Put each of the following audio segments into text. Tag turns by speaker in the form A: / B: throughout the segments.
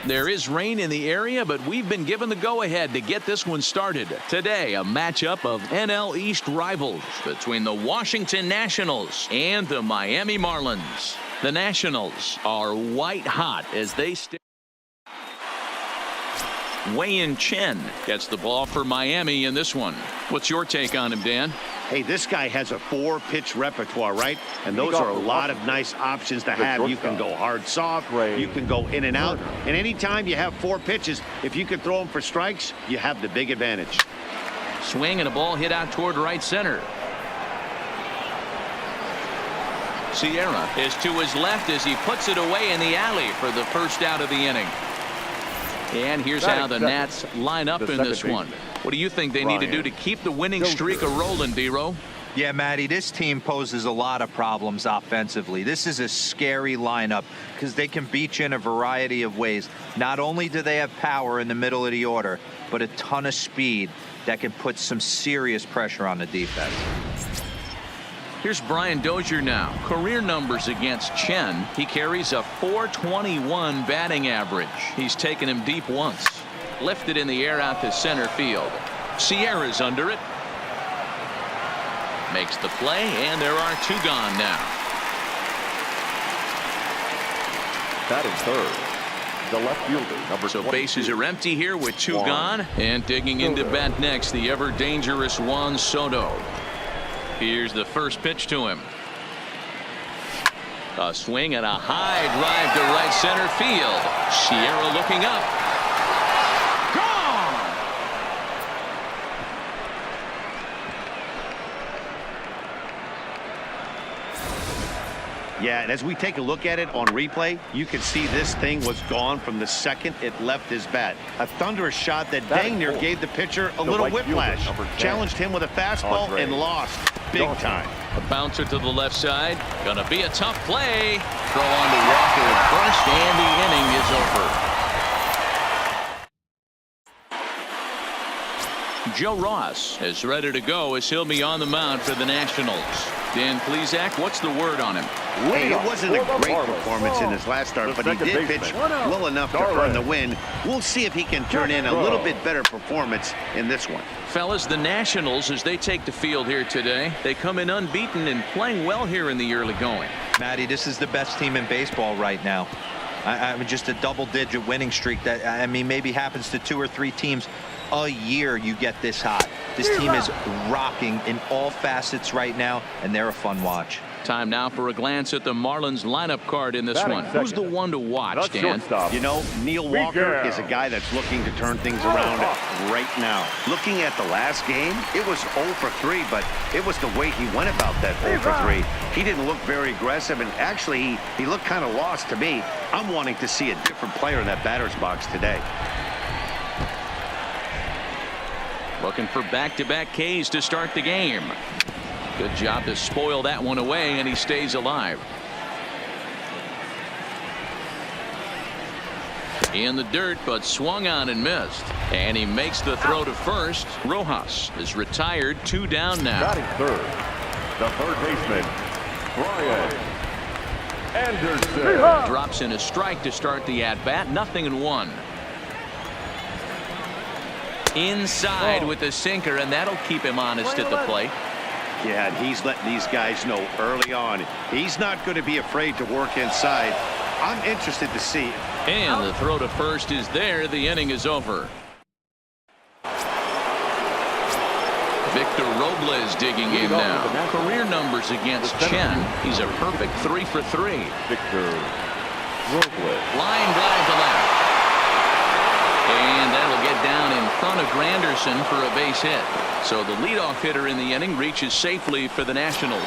A: There is rain in the area, but we've been given the go-ahead to get this one started. Today, a matchup of NL East rivals between the Washington Nationals and the Miami Marlins. The Nationals are white hot as they stay. Wei-Yin Chen gets the ball for Miami in this one. What's your take on him, Dan?
B: Hey, this guy has a 4-pitch repertoire, right? And those are a lot of nice options to have. You can go hard, soft. You can go in and out. And anytime you have 4 pitches, if you can throw them for strikes, you have the big advantage.
A: Swing and a ball hit out toward right center. Sierra is to his left as he puts it away in the alley for the first out of the inning. And here's how the Nats line up in this one. What do you think they need to do to keep the winning streak a-rolling, D-Row?
C: Yeah, Matty, this team poses a lot of problems offensively. This is a scary lineup because they can beat you in a variety of ways. Not only do they have power in the middle of the order, but a ton of speed that can put some serious pressure on the defense.
A: Here's Brian Dozier now. Career numbers against Chen. He carries a .421 batting average. He's taken him deep once. Lifted in the air out to center field. Sierra's under it. Makes the play, and there are 2 gone now.
D: Batting third, the left fielder, number 22.
A: So bases are empty here with 2 gone. And digging into bat next, the ever-dangerous Juan Soto. Here's the first pitch to him. A swing and a high drive to right center field. Sierra looking up. Gone!
B: Yeah, and as we take a look at it on replay, you can see this thing was gone from the second it left his bat. A thunderous shot that dang near gave the pitcher a little whiplash. Challenged him with a fastball and lost big time.
A: A bouncer to the left side. Gonna be a tough play. Throw on to Walker at first, and the inning is over. Joe Ross is ready to go as he'll be on the mound for the Nationals. Dan Plesac, what's the word on him?
B: Hey, it wasn't a great performance in his last start, but he did pitch well enough to earn the win. We'll see if he can turn in a little bit better performance in this one.
A: Fellas, the Nationals, as they take the field here today, they come in unbeaten and playing well here in the early going.
C: Matty, this is the best team in baseball right now. I mean, just a double-digit winning streak that, I mean, maybe happens to 2 or 3 teams a year. You get this hot. This team is rocking in all facets right now, and they're a fun watch.
A: Time now for a glance at the Marlins lineup card in this one. Who's the one to watch, Dan?
B: You know, Neil Walker is a guy that's looking to turn things around right now. Looking at the last game, it was 0 for 3, but it was the way he went about that 0 for 3. He didn't look very aggressive, and actually he looked kind of lost to me. I'm wanting to see a different player in that batter's box today.
A: Looking for back-to-back Ks to start the game. Good job to spoil that one away, and he stays alive. In the dirt, but swung on and missed. And he makes the throw to first. Rojas is retired, 2 down now.
D: Batting third, the third baseman, Brian Anderson.
A: Drops in a strike to start the at-bat. 0-1. Inside with the sinker, and that'll keep him honest at the plate.
B: Yeah, and he's letting these guys know early on he's not going to be afraid to work inside. I'm interested to see.
A: And the throw to first is there. The inning is over. Victor Robles digging in now. Career numbers against Chen. He's a perfect 3 for 3.
D: Victor Robles.
A: Line drive to left. And that'll get down in front of Granderson for a base hit. So the leadoff hitter in the inning reaches safely for the Nationals.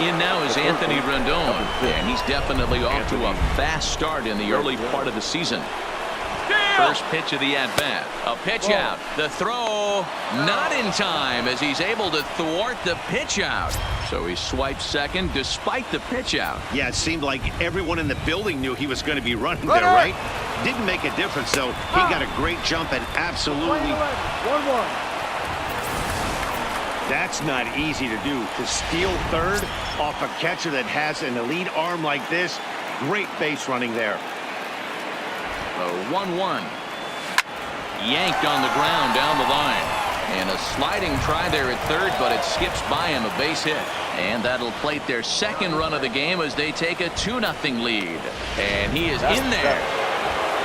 A: In now is Anthony Rendon, and he's definitely off to a fast start in the early part of the season. First pitch of the at-bat. A pitch out. The throw not in time as he's able to thwart the pitch out. So he swipes second despite the pitch out.
B: Yeah, it seemed like everyone in the building knew he was going to be running there, right? Didn't make a difference, though. He got a great jump and absolutely.
D: 1-1.
B: That's not easy to do. To steal third off a catcher that has an elite arm like this, Great base running there.
A: The 1-1. Yanked on the ground down the line. And a sliding try there at third, but it skips by him, a base hit. And that'll plate their second run of the game as they take a 2-0 lead. And he is in there.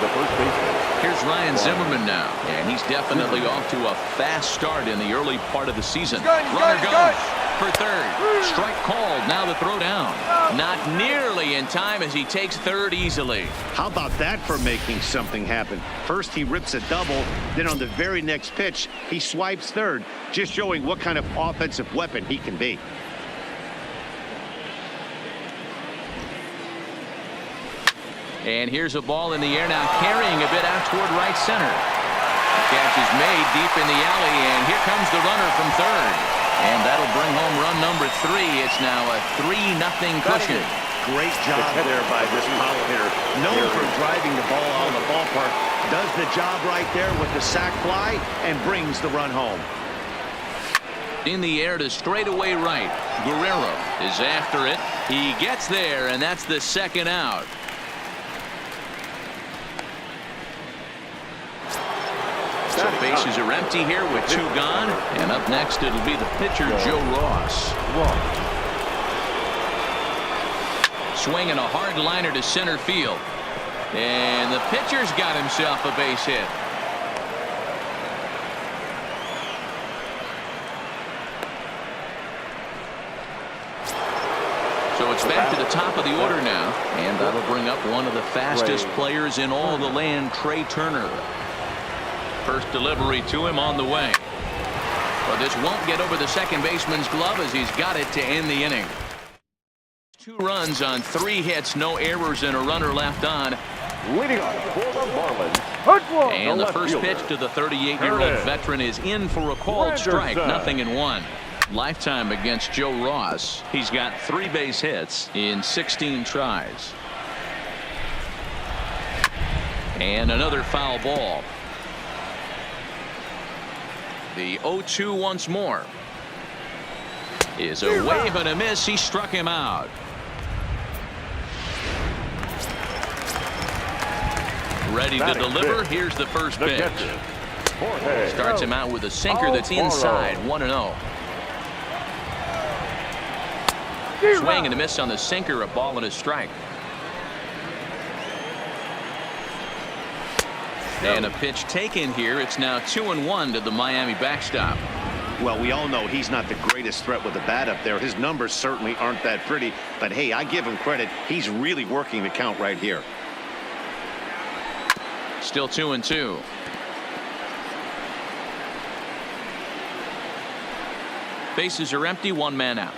D: The first baseman.
A: Here's Ryan Zimmerman now, and he's definitely off to a fast start in the early part of the season. Runner goes for third. Strike called. Now the throw down. Not nearly in time as he takes third easily.
B: How about that for making something happen? First he rips a double, then on the very next pitch he swipes third, just showing what kind of offensive weapon he can be.
A: And here's a ball in the air now, carrying a bit out toward right center. Catch is made deep in the alley, and here comes the runner from third. And that'll bring home run number 3. It's now a 3-0 cushion.
B: Great job there by this power hitter. Known for driving the ball out of the ballpark. Does the job right there with the sac fly and brings the run home.
A: In the air to straightaway right. Guerrero is after it. He gets there, and that's the second out. So bases are empty here with 2 gone. And up next it'll be the pitcher, Joe Ross. Swinging a hard liner to center field. And the pitcher's got himself a base hit. So it's back to the top of the order now. And that'll bring up one of the fastest players in all the land, Trey Turner. First delivery to him on the way. But this won't get over the second baseman's glove as he's got it to end the inning. 2 runs on 3 hits, no errors, and a runner left on.
D: Leading off for the Marlins.
A: And the first pitch to the 38-year-old veteran is in for a called strike, 0-1. Lifetime against Joe Ross. He's got 3 base hits in 16 tries. And another foul ball. The 0-2 once more. Is a wave and a miss. He struck him out. Ready to deliver. Here's the first pitch. Starts him out with a sinker that's inside. 1-0. Swing and a miss on the sinker. A ball and a strike. And a pitch taken here. It's now 2-1 to the Miami backstop.
B: Well, we all know he's not the greatest threat with the bat up there. His numbers certainly aren't that pretty. But, hey, I give him credit. He's really working the count right here.
A: Still 2-2. Bases are empty. 1 man out.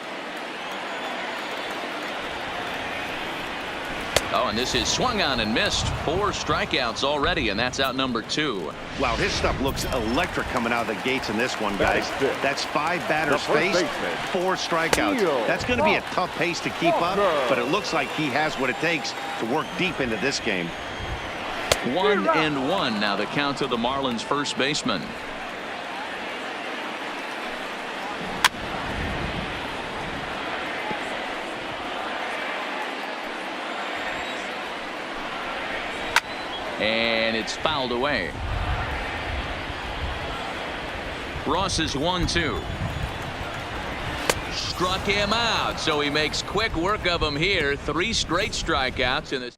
A: Oh, and this is swung on and missed. 4 strikeouts already, and that's out number 2.
B: Wow, his stuff looks electric coming out of the gates in this one, guys. That's 5 batters faced, 4 strikeouts. That's going to be a tough pace to keep up, but it looks like he has what it takes to work deep into this game.
A: 1-1 now the count to the Marlins first baseman. And it's fouled away. Ross is 1-2. Struck him out, so he makes quick work of him here. 3 straight strikeouts in this.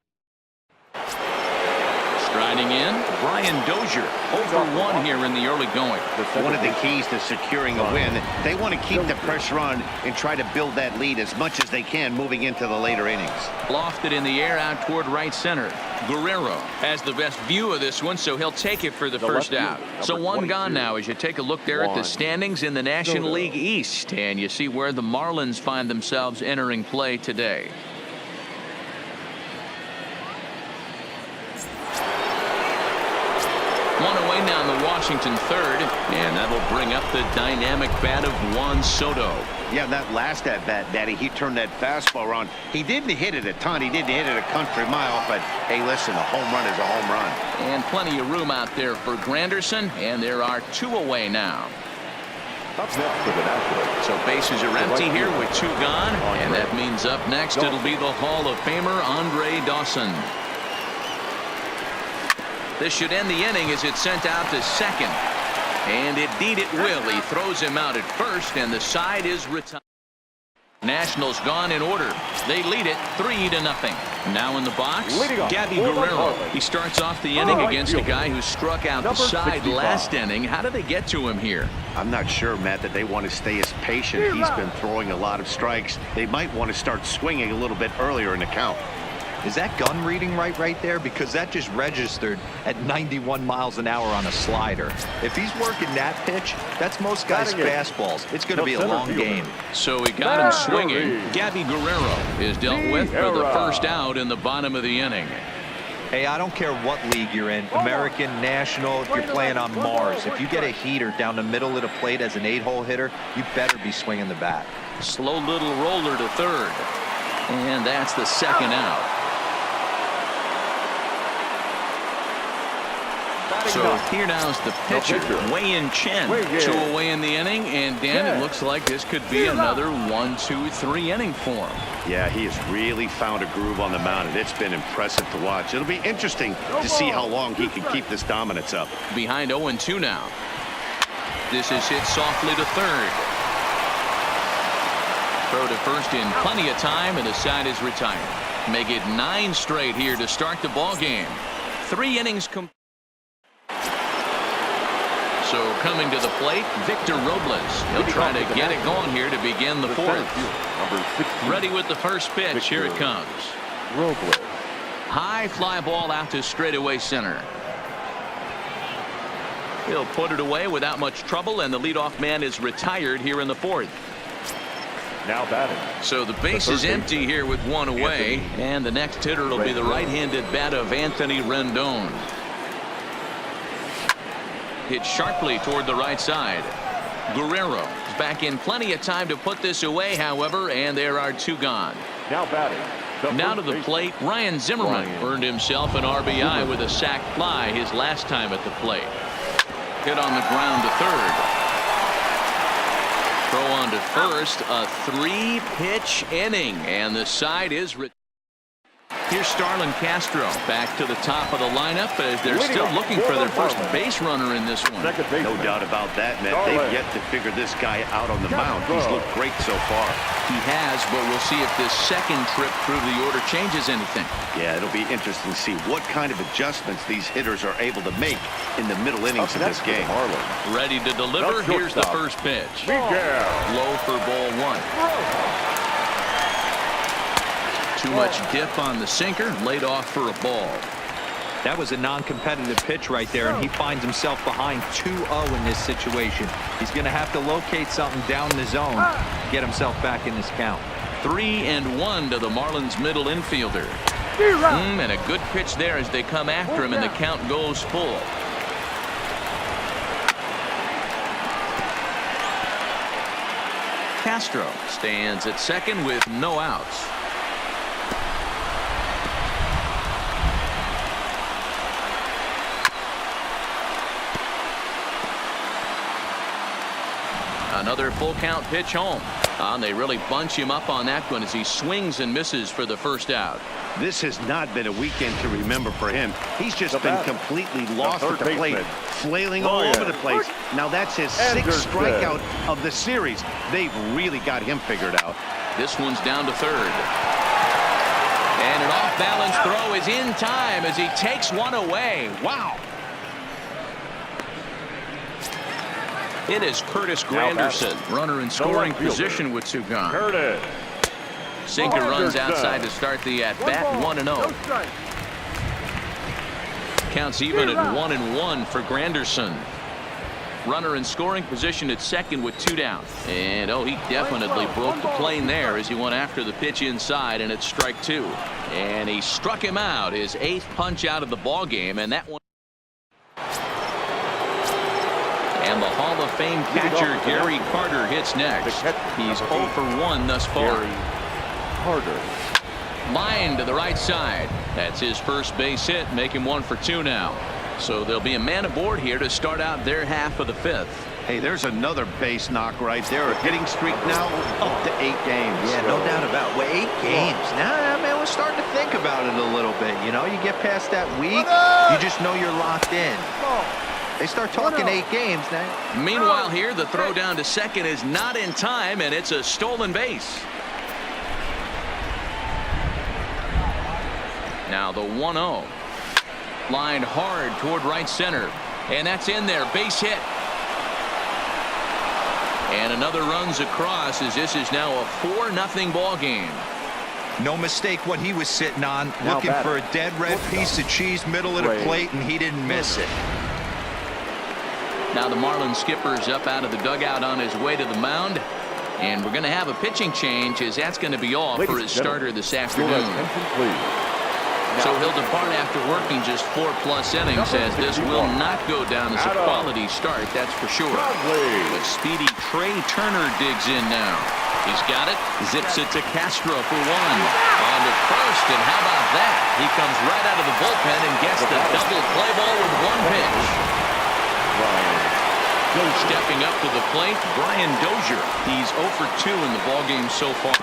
A: Striding in, Brian Dozier, 0-1 here in the early going.
B: One of the keys to securing a win, they want to keep the pressure on and try to build that lead as much as they can moving into the later innings.
A: Lofted in the air out toward right center. Guerrero has the best view of this one, so he'll take it for the first out. So 1 gone now as you take a look there at the standings in the National League East, and you see where the Marlins find themselves entering play today. One away now in the Washington third, and that'll bring up the dynamic bat of Juan Soto.
B: Yeah, that last at bat, Daddy, he turned that fastball around. He didn't hit it a ton. He didn't hit it a country mile, but hey, listen, a home run is a home run.
A: And plenty of room out there for Granderson, and there are 2 away now.
D: Up next for the Nationals.
A: So bases are empty here with 2 gone. And that means up next it'll be the Hall of Famer Andre Dawson. This should end the inning as it's sent out to second. And indeed it will. He throws him out at first, and the side is retired. Nationals gone in order. They lead it 3-0. Now in the box, Gabby Guerrero. He starts off the inning against a guy who struck out the side last inning. How did they get to him here?
B: I'm not sure, Matt, that they want to stay as patient. He's been throwing a lot of strikes. They might want to start swinging a little bit earlier in the count.
C: Is that gun reading right there? Because that just registered at 91 miles an hour on a slider. If he's working that pitch, that's most guys' fastballs. It's going to be a long game.
A: So he got him swinging. Gabby Guerrero is dealt with for the first out in the bottom of the inning.
C: Hey, I don't care what league you're in, American, National, if you're playing on Mars. If you get a heater down the middle of the plate as an 8-hole hitter, you better be swinging the bat.
A: Slow little roller to third. And that's the second out. So here now is the pitcher, Wei-Yin Chen. 2 away in the inning, and Dan, it looks like this could be another 1-2-3 inning for him.
B: Yeah, he has really found a groove on the mound, and it's been impressive to watch. It'll be interesting to see how long he can keep this dominance up.
A: Behind 0-2 now. This is hit softly to third. Throw to first in plenty of time, and the side is retired. Make it 9 straight here to start the ball game. 3 innings complete. So coming to the plate, Victor Robles. He'll try to get it going here to begin the 4th. Ready with the first pitch. Here it comes.
D: Robles.
A: High fly ball out to straightaway center. He'll put it away without much trouble, and the leadoff man is retired here in the 4th.
D: Now batting.
A: So the base is empty here with 1 away, and the next hitter will be the right-handed bat of Anthony Rendon. Hit sharply toward the right side. Guerrero is back in plenty of time to put this away, however, and there are 2 gone.
D: Now batting.
A: Now to the plate, Ryan Zimmerman earned himself an RBI with a sac fly his last time at the plate. Hit on the ground to third. Throw on to first. A 3-pitch inning, and the side is retired. Here's Starlin Castro back to the top of the lineup as they're still looking for their first base runner in this one.
B: No doubt about that, Matt. They've yet to figure this guy out on the mound. He's looked great so far.
A: He has, but we'll see if this second trip through the order changes anything.
B: Yeah, it'll be interesting to see what kind of adjustments these hitters are able to make in the middle innings of this game.
A: Ready to deliver. Here's the first pitch. Low for ball 1. Too much dip on the sinker, laid off for a ball.
C: That was a non-competitive pitch right there, and he finds himself behind 2-0 in this situation. He's going to have to locate something down the zone, get himself back in this count.
A: 3-1 to the Marlins middle infielder. And a good pitch there as they come after him, and the count goes full. Castro stands at second with no outs. Another full count pitch home. And they really bunch him up on that one as he swings and misses for the first out.
B: This has not been a weekend to remember for him. He's just been completely lost at the plate, flailing all over the place. Now that's his 6th strikeout of the series. They've really got him figured out.
A: This one's down to third. And an off-balance throw is in time as he takes one away. Wow. It is Curtis Granderson, runner in scoring position with 2 gone.
D: Curtis.
A: Sinker runs outside to start the at-bat, 1-0. Counts even at 1-1 for Granderson. Runner in scoring position at second with 2 down. And he definitely broke the plane there as he went after the pitch inside, and it's strike 2. And he struck him out, his 8th punch out of the ball game, and that one. And the Hall of Fame catcher Gary Carter hits next. He's 0 for 1 thus far.
D: Carter.
A: Line to the right side. That's his first base hit. Make him 1 for 2 now. So there'll be a man aboard here to start out their half of the fifth.
B: Hey, there's another base knock right there. A hitting streak now up to 8 games.
C: Yeah, no doubt about it. Well, 8 games. Now, man, we're starting to think about it a little bit. You know, you get past that week, you just know you're locked in. They start talking 8 games now.
A: Meanwhile here, the throw down to second is not in time, and it's a stolen base. Now the 1-0. Lined hard toward right center. And that's in there. Base hit. And another runs across as this is now a 4-0 ball game.
C: No mistake what he was sitting on.
D: Now
C: looking for a
D: batting.
C: dead red piece of cheese middle of the plate, and he didn't miss it.
A: Now the Marlins skipper's up out of the dugout on his way to the mound. And we're going to have a pitching change as that's going to be off for his starter this afternoon. So he'll depart after working just 4+ innings as this will not go down as a quality start, that's for sure. But speedy Trey Turner digs in now. He's got it, zips it to Castro for 1. On to first, and how about that? He comes right out of the bullpen and gets the double play ball with 1 pitch. Stepping up to the plate, Brian Dozier. He's 0 for 2 in the ballgame so far.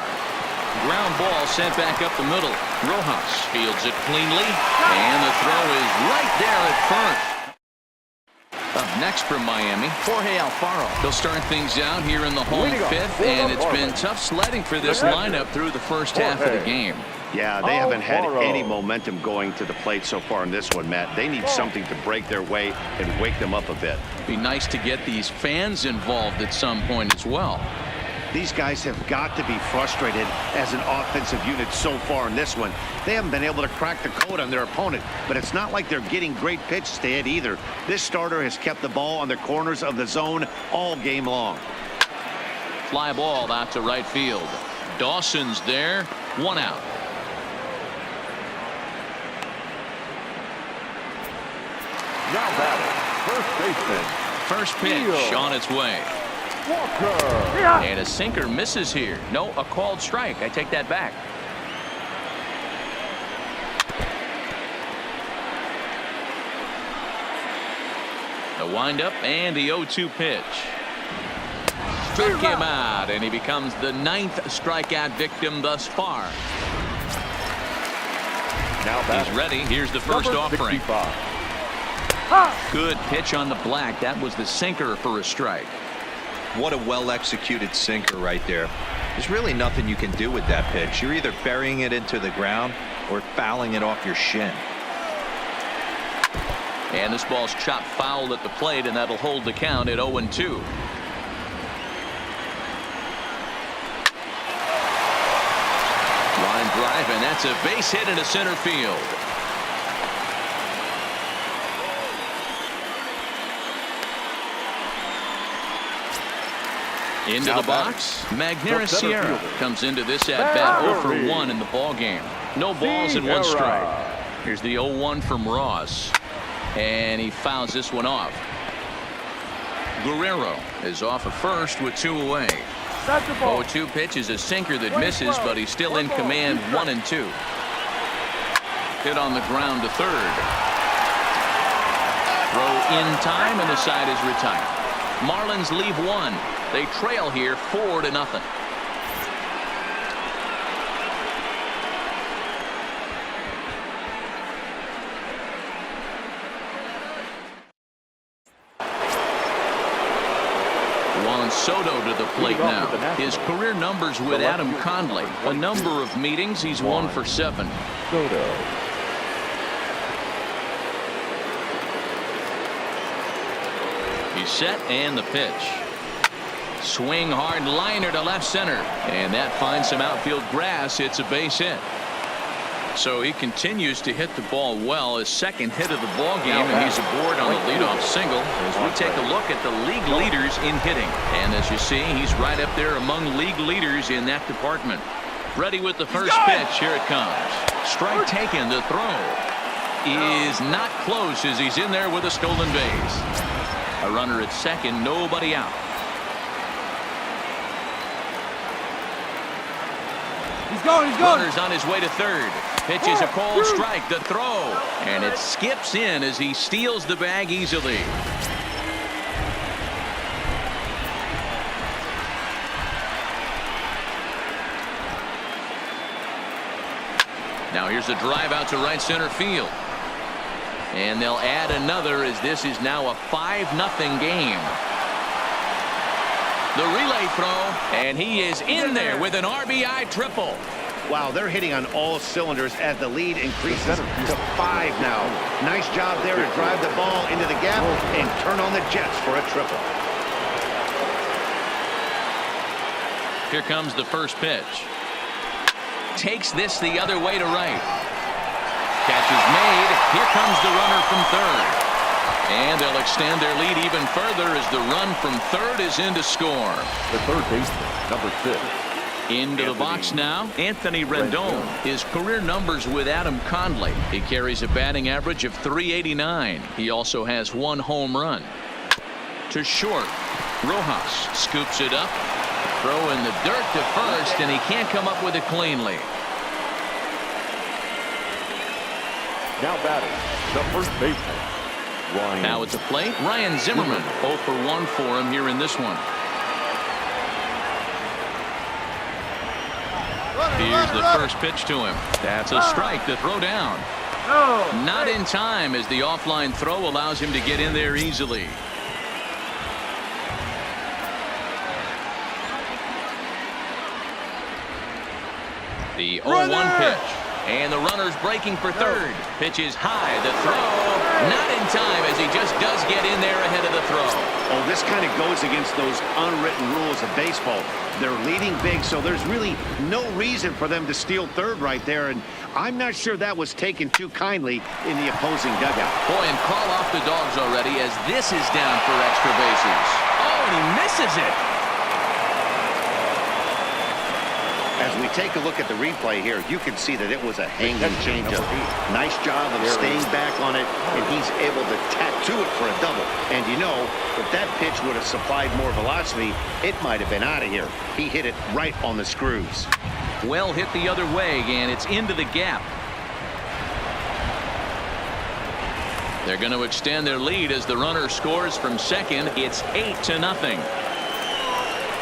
A: Ground ball sent back up the middle. Rojas fields it cleanly, and the throw is right there at first. Up next from Miami, Jorge Alfaro. They'll start things out here in the home fifth, and it's been tough sledding for this lineup through the first half of the game.
B: Yeah, they haven't had any momentum going to the plate so far in this one, Matt. They need something to break their way and wake them up a bit.
A: Be nice to get these fans involved at some point as well.
B: These guys have got to be frustrated as an offensive unit so far in this one. They haven't been able to crack the code on their opponent, but it's not like they're getting great pitches to hit either. This starter has kept the ball on the corners of the zone all game long.
A: Fly ball out to right field. Dawson's there. 1 out.
D: Now batting, first baseman.
A: First pitch on its way.
D: Walker.
A: And a sinker misses here. No, a called strike. I take that back. The windup and the 0-2 pitch. Struck him out, and he becomes the 9th strikeout victim thus far.
D: Now
A: He's ready. Here's the first offering.
D: 65.
A: Good pitch on the black. That was the sinker for a strike.
C: What a well-executed sinker right there. There's really nothing you can do with that pitch. You're either burying it into the ground or fouling it off your shin.
A: And this ball's chopped foul at the plate, and that'll hold the count at 0-2. Line drive, and that's a base hit into center field. Into the box, Magneuris Sierra comes into this at-bat 0 for 1 in the ballgame. No balls and 1 strike. Here's the 0-1 from Ross, and he fouls this one off. Guerrero is off at first with 2 away. 0-2 pitch is a sinker that misses, but he's still in command. 1-2. Hit on the ground to third. Throw in time, and the side is retired. Marlins leave 1. They trail here 4-0. Juan Soto to the plate now. His career numbers with Adam Conley. A number of meetings. He's 1 for 7.
D: Soto.
A: He's set, and the pitch. Swing hard liner to left center, and that finds some outfield grass. It's a base hit. So he continues to hit the ball well. His second hit of the ball game, and he's aboard on the leadoff single as we take a look at the league leaders in hitting. And as you see, he's right up there among league leaders in that department. Ready with the first pitch. Here it comes. Strike taken. The throw is not close as he's in there with a stolen base. A runner at second, nobody out.
E: He's going.
A: Runner's on his way to third. Pitches a cold strike. The throw. And it skips in as he steals the bag easily. Now here's a drive out to right center field. And they'll add another as this is now a 5-0 game. The relay throw, and he is in there with an RBI triple.
B: Wow, they're hitting on all cylinders as the lead increases to 5 now. Nice job there to drive the ball into the gap and turn on the Jets for a triple.
A: Here comes the first pitch. Takes this the other way to right. Catch is made. Here comes the runner from third. And they'll extend their lead even further as the run from third is in to score.
D: The third baseman, number 6.
A: Into the box now, Anthony Rendon. His career numbers with Adam Conley. He carries a batting average of .389. He also has 1 home run. To short. Rojas scoops it up. Throw in the dirt to first, and he can't come up with it cleanly.
D: Now batting, the first baseman, Ryan.
A: Now it's a plate. Ryan Zimmerman, 0 for 1 for him here in this one. Here's the first pitch to him. That's a strike to throw down. Not in time as the offline throw allows him to get in there easily. The 0-1 pitch. And the runner's breaking for third. Pitch is high. The throw not in time as he just does get in there ahead of the throw.
B: Oh, this kind of goes against those unwritten rules of baseball. They're leading big, so there's really no reason for them to steal third right there. And I'm not sure that was taken too kindly in the opposing dugout.
A: Boy, and call off the dogs already as this is down for extra bases. Oh, and he misses it.
B: As we take a look at the replay here, you can see that it was a hanging changeup. Nice job of staying back on it, and he's able to tattoo it for a double. And you know, if that pitch would have supplied more velocity, it might have been out of here. He hit it right on the screws.
A: Well hit the other way, and it's into the gap. They're going to extend their lead as the runner scores from second. It's 8-0.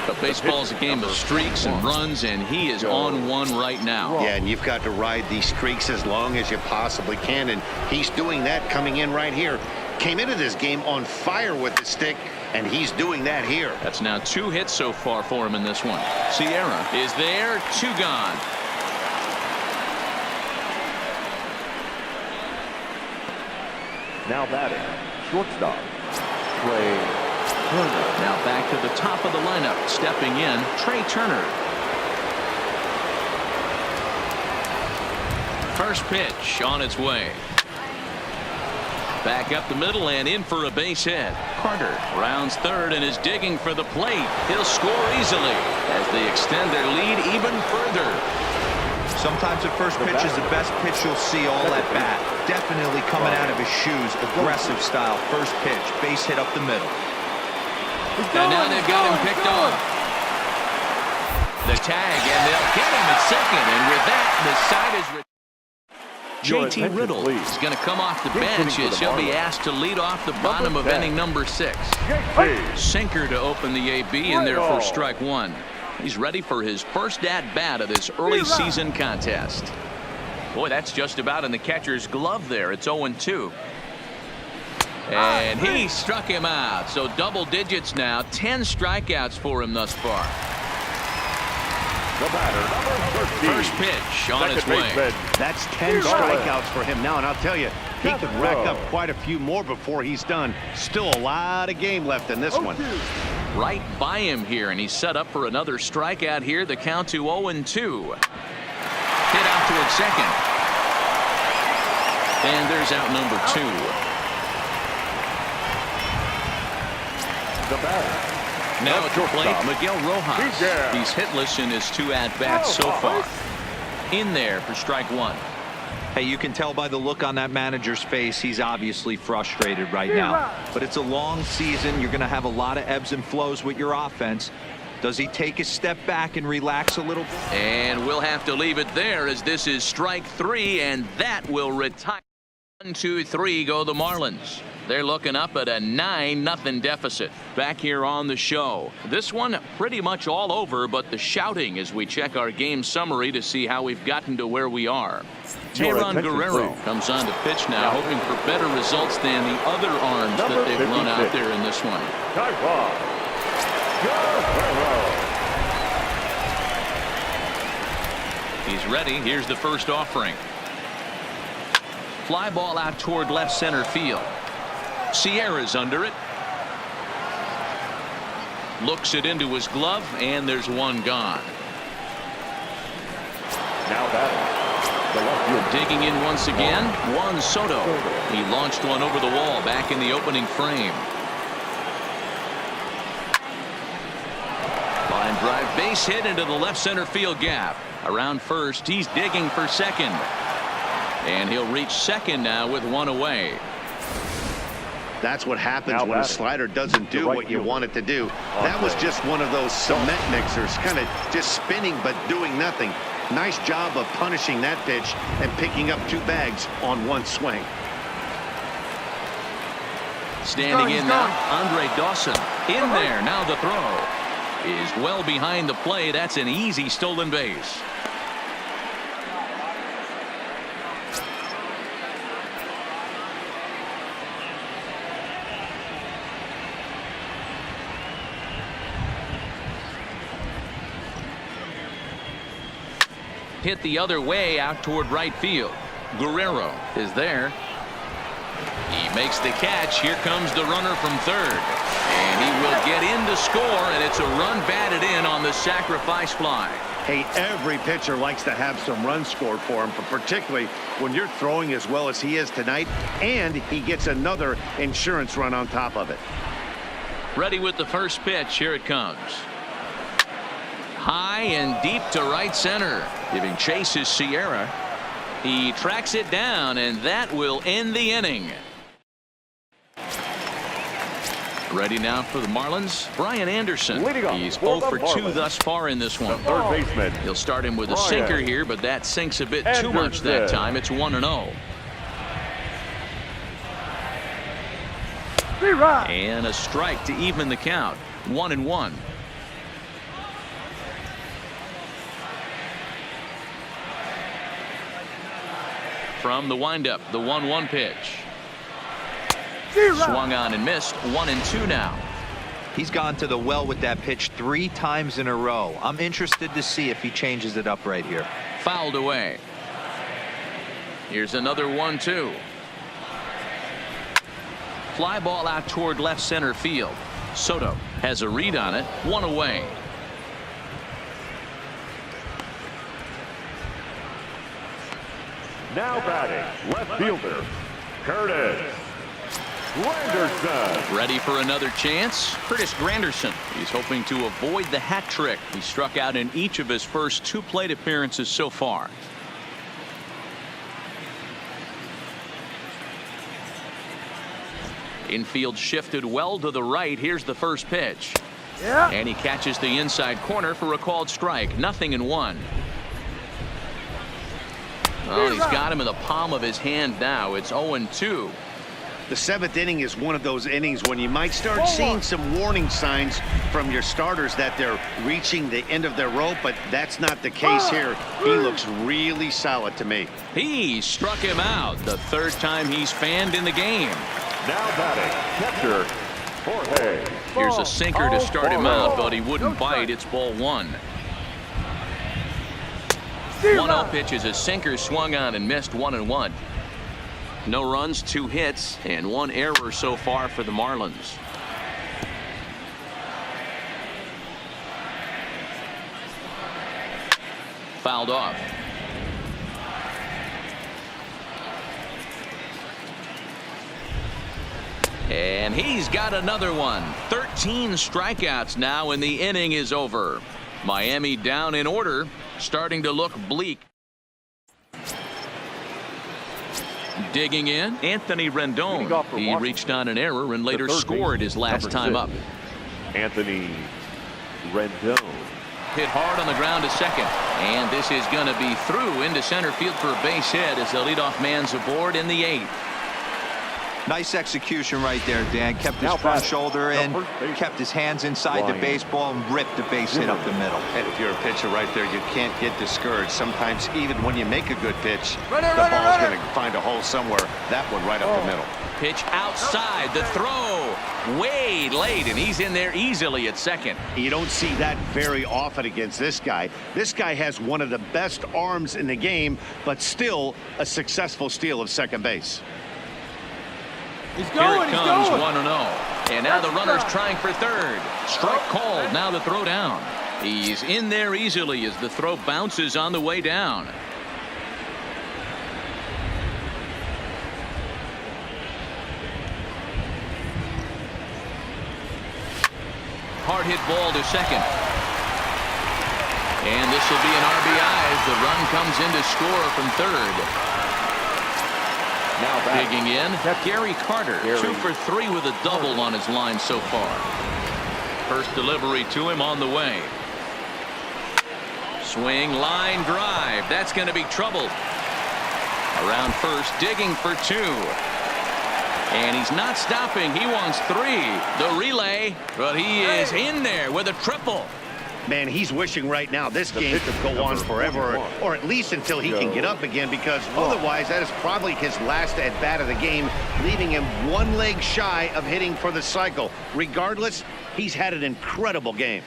A: But baseball's a game of streaks and runs, and he is on one right now.
B: Yeah, and you've got to ride these streaks as long as you possibly can, and he's doing that coming in right here. Came into this game on fire with the stick, and he's doing that here.
A: That's now 2 hits so far for him in this one. Sierra is there, 2 gone.
D: Now batting, shortstop, Trey.
A: Now back to the top of the lineup. Stepping in, Trey Turner. First pitch on its way. Back up the middle and in for a base hit. Carter rounds third and is digging for the plate. He'll score easily as they extend their lead even further.
C: Sometimes the first pitch is the best pitch you'll see all at bat. Definitely coming out of his shoes. Aggressive style. First pitch. Base hit up the middle.
A: And now they've got him picked off. The tag, and they'll get him at second. And with that, the side is... JT Riddle is going to come off the bench as he'll be asked to lead off the bottom of inning number 6. Sinker to open the AB in there for strike 1. He's ready for his first at-bat of this early season contest. Boy, that's just about in the catcher's glove there. It's 0-2. And he struck him out. So double digits now. 10 strikeouts for him thus far.
D: The batter, number 13.
A: First pitch on its way.
B: That's 10 strikeouts for him now. And I'll tell you, he could rack up quite a few more before he's done. Still a lot of game left in this one.
A: Right by him here, and he's set up for another strikeout here. The count to 0-2. Hit out toward second. And there's out number 2.
D: The batter.
A: Now at the plate, Miguel Rojas. He's hitless in his 2 at-bats so far. In there for strike 1.
C: Hey, you can tell by the look on that manager's face, he's obviously frustrated right now. But it's a long season. You're going to have a lot of ebbs and flows with your offense. Does he take a step back and relax a little?
A: And we'll have to leave it there as this is strike 3, and that will retire. 1, 2, 3 go the Marlins. They're looking up at a 9-0 deficit. Back here on the show. This one pretty much all over, but the shouting as we check our game summary to see how we've gotten to where we are. Aaron Guerrero comes on to pitch now, hoping for better results than the other arms that they've run out there in this one. He's ready. Here's the first offering. Fly ball out toward left center field. Sierra's under it. Looks it into his glove, and there's one gone.
D: Now batting.
A: Digging in once again, Juan Soto. He launched one over the wall back in the opening frame. Line drive base hit into the left center field gap. Around first, he's digging for second. And he'll reach second now with one away.
B: That's what happens when a slider doesn't do what you want it to do. That was just one of those cement mixers, kind of just spinning but doing nothing. Nice job of punishing that pitch and picking up 2 bags on one swing.
A: Standing in now, Andre Dawson. In there, now the throw is well behind the plate. That's an easy stolen base. Hit the other way out toward right field. Guerrero is there. He makes the catch. Here comes the runner from third. And he will get in to score, and it's a run batted in on the sacrifice fly.
B: Hey, every pitcher likes to have some runs scored for him, but particularly when you're throwing as well as he is tonight, and he gets another insurance run on top of it.
A: Ready with the first pitch. Here it comes. High and deep to right center. Giving chase is Sierra. He tracks it down, and that will end the inning. Ready now for the Marlins, Brian Anderson. He's 0 for 2 thus far in this one.
D: Third baseman.
A: He'll start him with a sinker here, but that sinks a bit too much that time. It's 1-0. And a strike to even the count. 1-1. From the windup, the 1-1 pitch. Swung on and missed. 1-2 now.
C: He's gone to the well with that pitch 3 times in a row. I'm interested to see if he changes it up right here.
A: Fouled away. Here's another 1-2. Fly ball out toward left center field. Soto has a read on it. 1 away.
D: Now batting, left fielder, Curtis Granderson.
A: Ready for another chance? Curtis Granderson. He's hoping to avoid the hat trick. He struck out in each of his first 2 plate appearances so far. Infield shifted well to the right. Here's the first pitch. And he catches the inside corner for a called strike. 0-1. Oh, he's got him in the palm of his hand now. It's 0-2.
B: The 7th inning is one of those innings when you might start seeing some warning signs from your starters that they're reaching the end of their rope, but that's not the case here. He looks really solid to me.
A: He struck him out the 3rd time he's fanned in the game.
D: Now batting, catcher Jorge.
A: Here's a sinker to start him out, but he wouldn't bite. It's ball 1. 1-0 pitch is a sinker, swung on and missed. 1-1. No runs, 2 hits, and 1 error so far for the Marlins. Fouled off. And he's got another one. 13 strikeouts now, and the inning is over. Miami down in order, starting to look bleak. Digging in, Anthony Rendon. He reached on an error and later scored his last time up.
D: Anthony Rendon.
A: Hit hard on the ground to second. And this is going to be through into center field for a base hit as the leadoff man's aboard in the 8th.
C: Nice execution right there, Dan. Kept his front shoulder in, kept his hands inside the baseball, and ripped the base hit up the middle.
B: And if you're a pitcher right there, you can't get discouraged. Sometimes even when you make a good pitch, the ball's going to find a hole somewhere. That one right up the middle.
A: Pitch outside, the throw way late, and he's in there easily at second.
B: You don't see that very often against this guy. This guy has one of the best arms in the game, but still a successful steal of second base.
A: Here it comes, 1-0. And now the runner's trying for third. Strike called, now the throw down. He's in there easily as the throw bounces on the way down. Hard hit ball to second. And this will be an RBI as the run comes in to score from third. Now digging in, Gary Carter, 2 for 3 with a double on his line so far. First delivery to him on the way. Swing, line drive. That's going to be trouble. Around first, digging for 2. And he's not stopping. He wants 3. The relay, but he is in there with a triple.
B: Man, he's wishing right now this game could go on forever, or at least until he can get up again, because otherwise that is probably his last at-bat of the game, leaving him 1 leg shy of hitting for the cycle. Regardless, he's had an incredible game.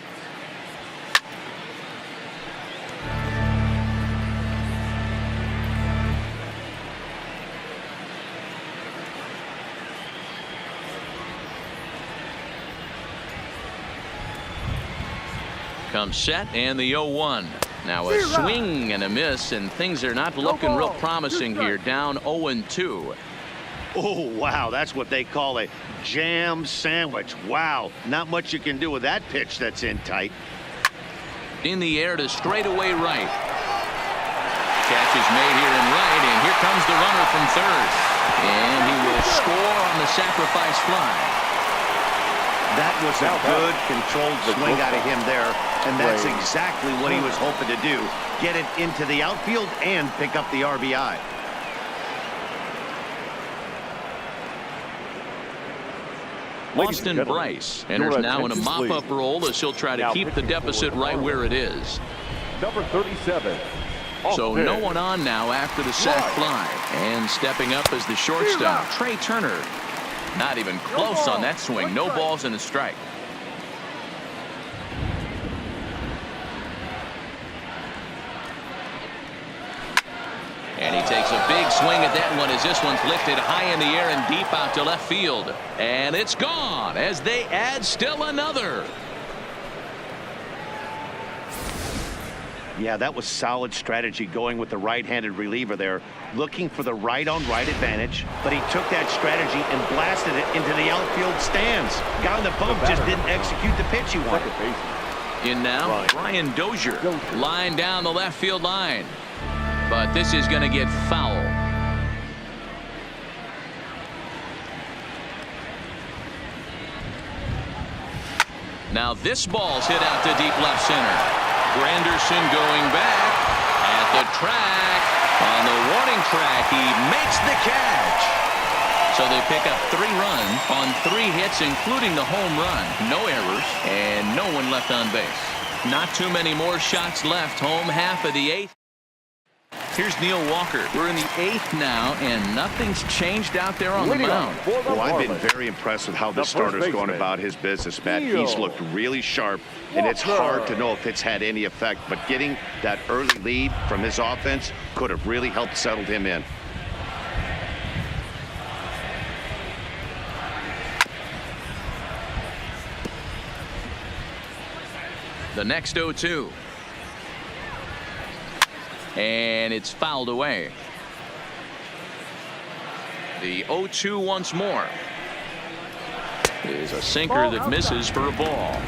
A: Comes set and the 0-1. Now a swing and a miss, and things are not looking real promising here. Down 0-2.
B: Oh, wow, that's what they call a jam sandwich. Wow, not much you can do with that pitch that's in tight.
A: In the air to straightaway right. Catch is made here in right, and here comes the runner from third. And he will score on the sacrifice fly.
B: That was a good controlled swing out of him there, and that's exactly what he was hoping to do. Get it into the outfield and pick up the RBI.
A: Austin Bryce enters now in a mop-up role as he'll try to keep the deficit right where it is.
D: Number 37.
A: So no one on now after the sac fly. And stepping up as the shortstop, Trey Turner. Not even close on that swing. No balls and a strike. And he takes a big swing at that one as this one's lifted high in the air and deep out to left field. And it's gone as they add still another.
B: Yeah, that was solid strategy going with the right-handed reliever there, looking for the right-on-right advantage, but he took that strategy and blasted it into the outfield stands. Guy on the bump just didn't execute the pitch he wanted.
A: In now, Brian Dozier, line down the left field line. But this is going to get foul. Now this ball's hit out to deep left center. Granderson going back at the track. On the warning track, he makes the catch. So they pick up 3 runs on 3 hits, including the home run. No errors and no one left on base. Not too many more shots left. Home half of the 8th. Here's Neil Walker. We're in the 8th now, and nothing's changed out there on the mound.
B: Well, I've been very impressed with how the starter's going about his business, Matt. He's looked really sharp, and it's hard to know if it's had any effect, but getting that early lead from his offense could have really helped settle him in.
A: The next 0-2. And it's fouled away. The 0-2 once more. Is a sinker that misses for a ball.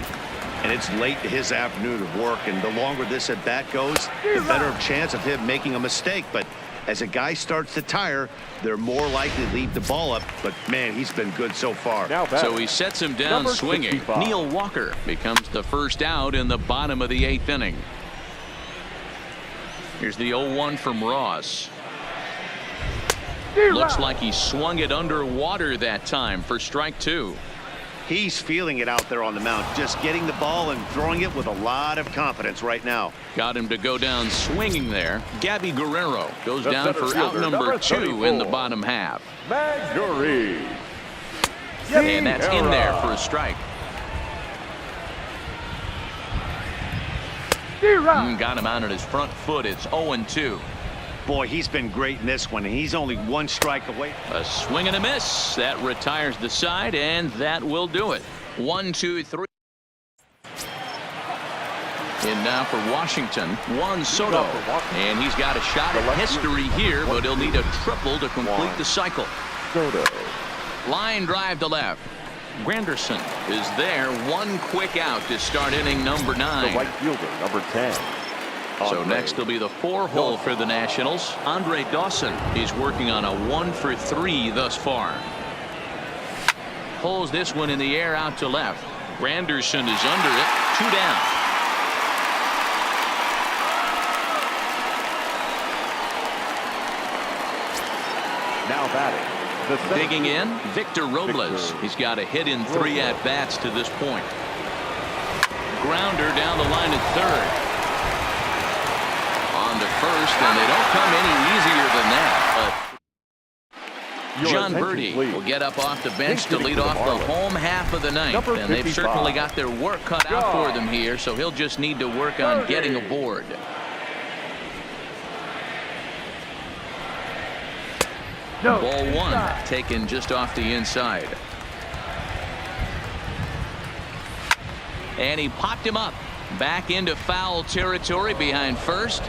B: And it's late in his afternoon of work, and the longer this at bat goes, the better chance of him making a mistake. But As a guy starts to tire, they're more likely to leave the ball up. But, man, he's been good so far.
A: So he sets him down swinging.
D: 65.
A: Neil Walker becomes the first out in the bottom of the 8th inning. Here's the 0-1 from Ross. Looks like he swung it underwater that time for strike 2.
B: He's feeling it out there on the mound, just getting the ball and throwing it with a lot of confidence right now.
A: Got him to go down swinging there. Gabby Guerrero goes
D: The
A: down
D: center
A: for out
D: fielder,
A: number 2 in the
D: 34.
A: bottom half.
D: Maguri.
A: And that's in there for a strike. Got him out on his front foot. It's 0-2.
B: Boy, he's been great in this one, and he's only 1 strike away.
A: A swing and a miss. That retires the side, and that will do it. 1, 2, 3. And now for Washington, Juan Soto. And he's got a shot at history here, but he'll need a triple to complete the cycle.
D: Soto.
A: Line drive to left. Granderson is there. 1 quick out to start inning number
D: The
A: 9.
D: right fielder, number 10.
A: So
D: Andre.
A: next will be the 4-hole for the Nationals. Andre Dawson is working on a 1 for 3 thus far. Pulls this one in the air out to left. Granderson is under it. 2 down.
D: Now batting. The center
A: Digging in,
D: fielder.
A: Victor Robles.
D: Victor
A: He's got a hit in 3
D: Robles.
A: at-bats to this point. Grounder down the line at third. On to first, and they don't come any easier than that.
D: Your
A: John
D: attention,
A: Birdie
D: please.
A: will get up off the bench to
D: Hitting
A: lead
D: for the
A: off the
D: Marlins.
A: home half of the ninth.
D: Number
A: And they've
D: 55.
A: certainly got their work cut out for them here, so he'll just need to work on
D: Birdie.
A: getting aboard. Ball 1 taken just off the inside. And he popped him up back into foul territory behind first.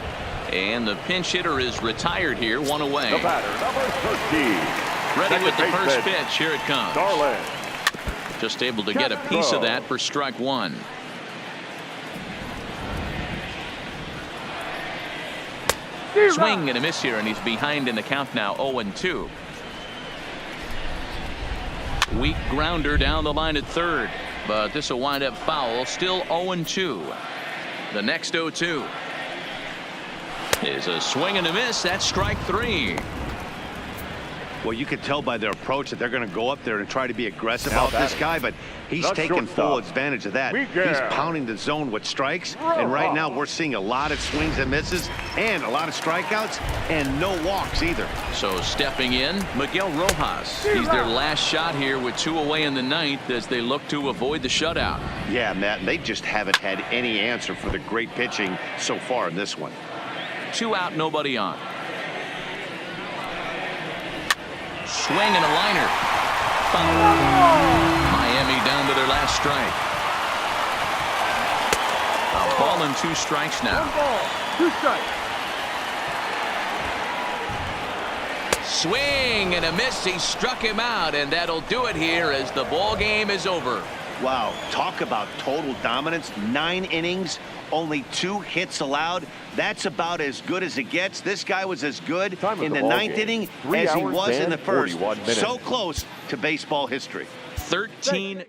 A: And the pinch hitter is retired here, 1 away.
D: The batter, number 13.
A: Ready with the
D: Second
A: first
D: baseman,
A: pitch. Here it comes.
D: Darlin.
A: Just able to get a piece of that for strike 1. Swing and a miss here, and he's behind in the count now, 0-2. Weak grounder down the line at third, but this will wind up foul. Still 0-2. The next 0-2 is a swing and a miss. That's strike 3.
B: Well, you could tell by their approach that they're going to go up there and try to be aggressive
D: Now
B: off this
D: batting.
B: guy, but he's
D: The
B: taking full
D: shortstop.
B: advantage of that.
D: Miguel.
B: He's pounding the zone with strikes, and right now we're seeing a lot of swings and misses and a lot of strikeouts and no walks either.
A: So stepping in, Miguel Rojas. He's their last shot here with 2 away in the ninth as they look to avoid the shutout.
B: Yeah, Matt, and they just haven't had any answer for the great pitching so far in this one.
A: 2 out, nobody on. Swing and a liner. Miami down to their last strike. A ball and 2 strikes now.
D: 2 strikes.
A: Swing and a miss. He struck him out, and that'll do it here as the ball game is over.
B: Wow, talk about total dominance. 9 innings, only 2 hits allowed. That's about as good as it gets. This guy was as good
D: Time of
B: in
D: the
B: the
D: ball
B: 9th
D: game,
B: inning
D: 3
B: as he
D: hours
B: was in
D: and
B: the first.
D: 41 minutes.
B: So close to baseball history.
A: 13